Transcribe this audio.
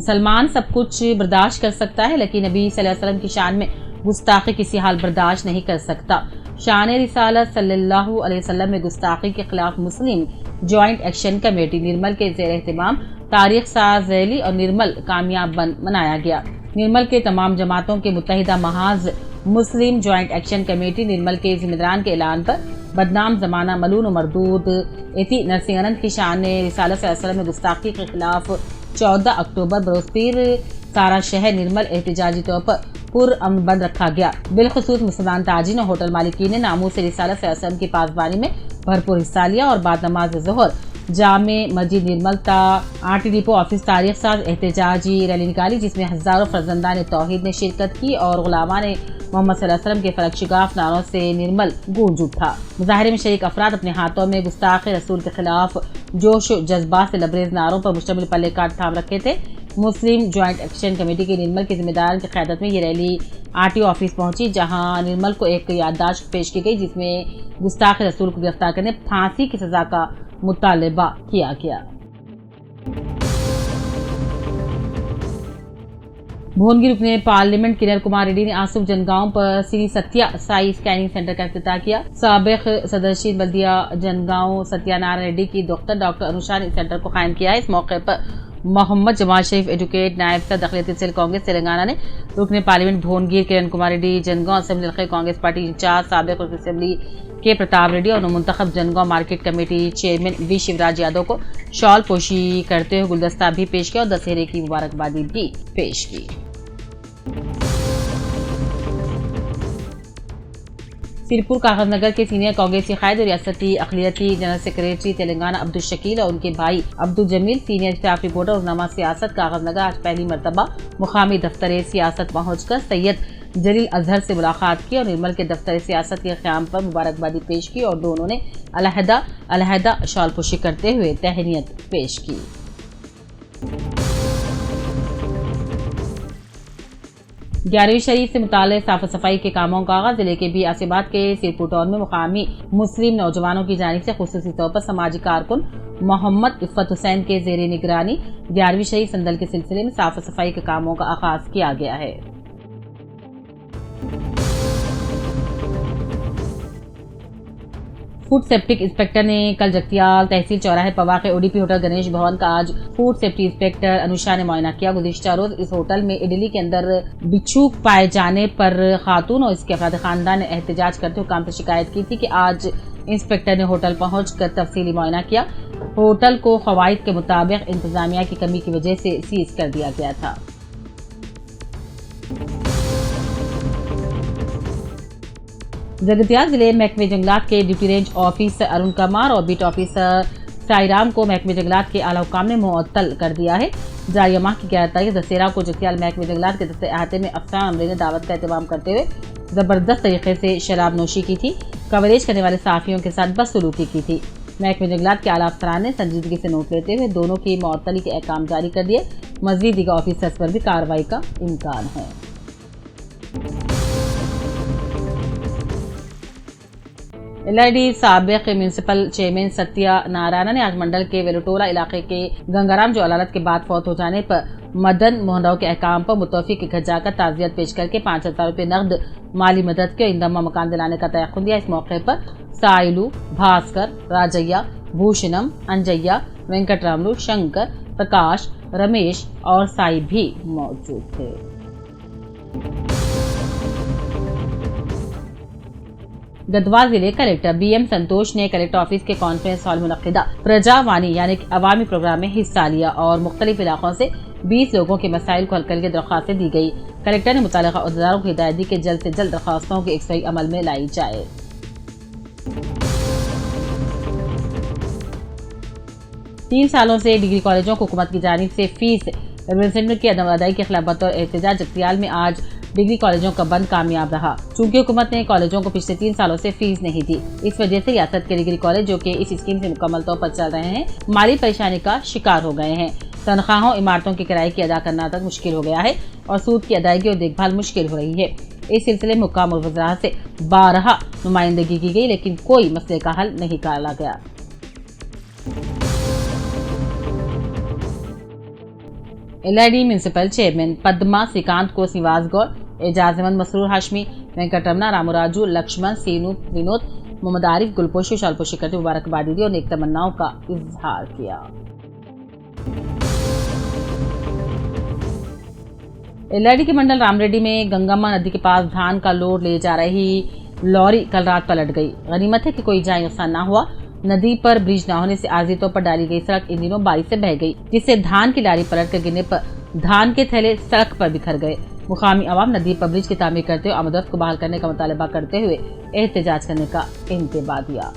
मुसलमान सब कुछ बर्दाश्त कर सकता है, लेकिन नबी सल्लल्लाहु अलैहि वसल्लम की शान में गुस्ताखी किसी हाल बर्दाश्त नहीं कर सकता। शान रिसालत सल्लल्लाहु अलैहि वसल्लम में गुस्ताखी के खिलाफ मुस्लिम ज्वाइंट एक्शन कमेटी निर्मल के ज़ेर एहतमाम तारीख साज रैली और निर्मल कामयाब बंद मनाया गया। निर्मल के तमाम जमातों के मुत्तहिदा महाज मुस्लिम ज्वाइंट एक्शन कमेटी निर्मल के जिम्मेदारान के ऐलान पर बदनाम जमाना मलून और मरदूद इति नरसिंह की शान रिसालत सल्लल्लाहु अलैहि वसल्लम में गुस्ताखी के खिलाफ 14 अक्टूबर बरोज़पीर सारा शहर निर्मल एहतजाजी तौर पर पुरअमन बंद रखा गया। बिलखुसूस मुसलमान ताजीन और होटल मालिकीन ने नामूस से रिसालत सल्लल्लाहु अलैहि वसल्लम की पासबानी में भरपूर हिस्सा लिया और बाद नमाज ज़ोहर जामे मस्जिद निर्मल ता आरटी डिपो ऑफिस तारीख साज एहतजाजी रैली निकाली, जिसमें हज़ारों फरजंदान तौहीद ने शिरकत की और गुलामान मोहम्मद सल्लल्लाहु अलैहि वसल्लम के फलक शिगाफ नारों से निर्मल गूंज उठा। मुजाहरे में शरीक अफराद अपने हाथों में गुस्ताख रसूल के खिलाफ जोश जज्बात से लबरेज नारों पर मुश्तमिल पल्ले कार्ड थाम रखे थे। मुस्लिम ज्वाइंट एक्शन कमेटी के निर्मल के जिम्मेदार की क़यादत में ये रैली आरटीओ ऑफिस पहुंची, जहां निर्मल को एक याददाश्त पेश की गई, जिसमें गुस्ताख रसूल को गिरफ्तार करने फांसी की सजा का मुतालबा किया गया। भुवनगिरी रुकने पार्लियामेंट किरण कुमार रेड्डी ने आसूफ जनगांव पर श्री सत्या साई स्कैनिंग सेंटर का इफ्तिताह किया। साबिक सदस्य बल्दिया जनगांव सत्यानारायण रेड्डी की डॉक्टर अनुषा ने सेंटर को कायम किया है। इस मौके पर मोहम्मद जमाल शरीफ एडवोकेट नायब सदर दाखिलती सेल कांग्रेस तेलंगाना ने रुकने पार्लियामेंट भुवनगिरी किरण कुमार रेड्डी जनगांव असेंबली हल्के कांग्रेस पार्टी इंचार्ज साबिक असेंबली के प्रताप रेड्डी और मुंतखब Jangaon market committee chairman V Shivraj Yadav को शॉल पोशी करते हुए गुलदस्ता भी पेश किया और दशहरे की मुबारकबादी भी पेश की। सिरपुर कागजनगर के सीनियर कांग्रेसी कायद और रियासती अक़लियती जनरल सेक्रेटरी तेलंगाना अब्दुल शकील और उनके भाई Abdul Jameel senior staff reporter और नमा सियासत कागजनगर आज पहली मरतबा मुकामी दफ्तर सियासत पहुंचकर सैयद जलील अजहर से मुलाकात की और निर्मल के दफ्तर सियासत के क़याम पर मुबारकबादी पेश की और दोनों ने अलहदा शॉल पोशी करते हुए तहनीयत पेश की। ग्यारहवीं शरीफ से मुताल्लिक़ साफ सफाई के कामों का आगाज़ जिले के भी आसिबाद के सिरपुर टाउन में मुकामी मुस्लिम नौजवानों की जानिब से खुसूसी तौर पर समाजी कारकुन मोहम्मद इफ़्फ़त हुसैन के ज़ेर निगरानी 11वीं शरीफ संदल के सिलसिले में साफ सफाई के कामों का आगाज़ किया गया है। फूड सेफ्टी इंस्पेक्टर ने कल जगतियाल तहसील चौराहे पवा के ओडीपी होटल गणेश भवन का आज फूड सेफ्टी इंस्पेक्टर अनुषा ने मुआयना किया। गुज़िश्ता रोज इस होटल में इडली के अंदर बिच्छू पाए जाने पर खातून और इसके अफराद खानदान ने एहतजाज करते हुए काम से शिकायत की थी कि आज इंस्पेक्टर ने होटल पहुंचकर तफसीली मुआयना किया। होटल को क़वाइद के मुताबिक इंतजामिया की कमी की वजह से सीज कर दिया गया था। जगतियाल जिले महकमे जंगलात के duty range officer Arun Kumar और बीट ऑफिसर साईराम को महकमे जंगलात के आला हुकाम ने मुअत्तल कर दिया है। जारी माह की 11 तारीख दशहरा को जगतियाल महकमे जंगलात के दस्ते अहाते में अफसरान अमले ने दावत का एहतमाम करते हुए जबरदस्त तरीके से शराब नोशी की थी, कवरेज करने वाले सहाफ़ियों के साथ बदसलूकी की थी। महकमे जंगलात के आला अफसरान ने संजीदगी से नोट लेते हुए दोनों की मुअत्तली के अहकाम जारी कर दिए। मज़ीद दीगर ऑफिसर्स पर भी कार्रवाई का इम्कान है। एलआईडी साबिक म्यूनिसिपल चेयरमैन सत्या नारायण ने आज मंडल के वेलोटोला इलाके के गंगाराम जो अदालत के बाद फौत हो जाने पर मदन मोहन राव के अहकाम पर मुतवफ़ी के घर जाकर ताज़ियत पेश करके 5,000 रुपये नकद माली मदद के इंदमा मकान दिलाने का तयक़ुन दिया। इस मौके पर साइलू, भास्कर, राजैया, भूषणम, अंजैया, वेंकटरामलू, शंकर, प्रकाश, रमेश और साई भी मौजूद थे। गढ़वाल जिले कलेक्टर बीएम संतोष ने कलेक्टर ऑफिस के कॉन्फ्रेंस हॉल में मुनक्किदा प्रजावाणी यानी अवामी प्रोग्राम में हिस्सा लिया और मुख्तलिफ इलाकों से 20 लोगों के मसाइल को हल करने की दरख्वास्तें दी गई। कलेक्टर ने मुतल्लिक़ा अहदेदारों को हिदायत दी कि जल्द से जल्द दरख्वास्तों की एक सही अमल में लाई जाए। तीन सालों से डिग्री कॉलेजों को हुकूमत की जानिब से फीस रिजर्वेशन की अदम अदायगी के खिलाफ बतौर एहतजाज जगतियाल में आज डिग्री कॉलेजों का बंद कामयाब रहा। चूंकि हुकूमत ने कॉलेजों को पिछले 3 सालों से फीस नहीं दी, इस वजह से रियासत के डिग्री कॉलेज जो कि इस स्कीम से मुकम्मल तौर पर चल रहे हैं माली परेशानी का शिकार हो गए हैं। तनख्वाहों, इमारतों के किराए की अदा करना तक मुश्किल हो गया है और सूद की अदायगी और देखभाल मुश्किल हो रही है। इस सिलसिले में हुक्काम और वज़रात से 12 नुमाइंदगी की गई, लेकिन कोई मसले का हल नहीं निकाला गया। एलआईडी म्यूनिसिपल चेयरमैन पद्मा श्रीकांत को निवास गौर, एजाज अहमद, मसरूर हाशमी, वेंकटरमना, रामराजू, लक्ष्मण, सीनू, विनोद, मोहम्मद आरिफ, गुलपोशी, शालपोशी करते मुबारकबादी दी और नेक तमन्नाओं का इजहार किया। एलआईडी के मंडल रामरेड्डी में गंगम्मा नदी के पास धान का लोड ले जा रही लॉरी कल रात पलट गई। गनीमत है कि कोई जान नुकसान न हुआ। नदी पर ब्रिज न होने से आर्जी तौर पर डाली गई सड़क इन दिनों बारिश से बह गई, जिससे धान की लारी पलट कर गिरने पर धान के थैले सड़क पर बिखर गए। मुकामी अवाम नदी पर ब्रिज की तामीर करते हुए आमदरफ्त को बहाल करने का मुतालबा करते हुए एहतजाज करने का इंतबाह दिया।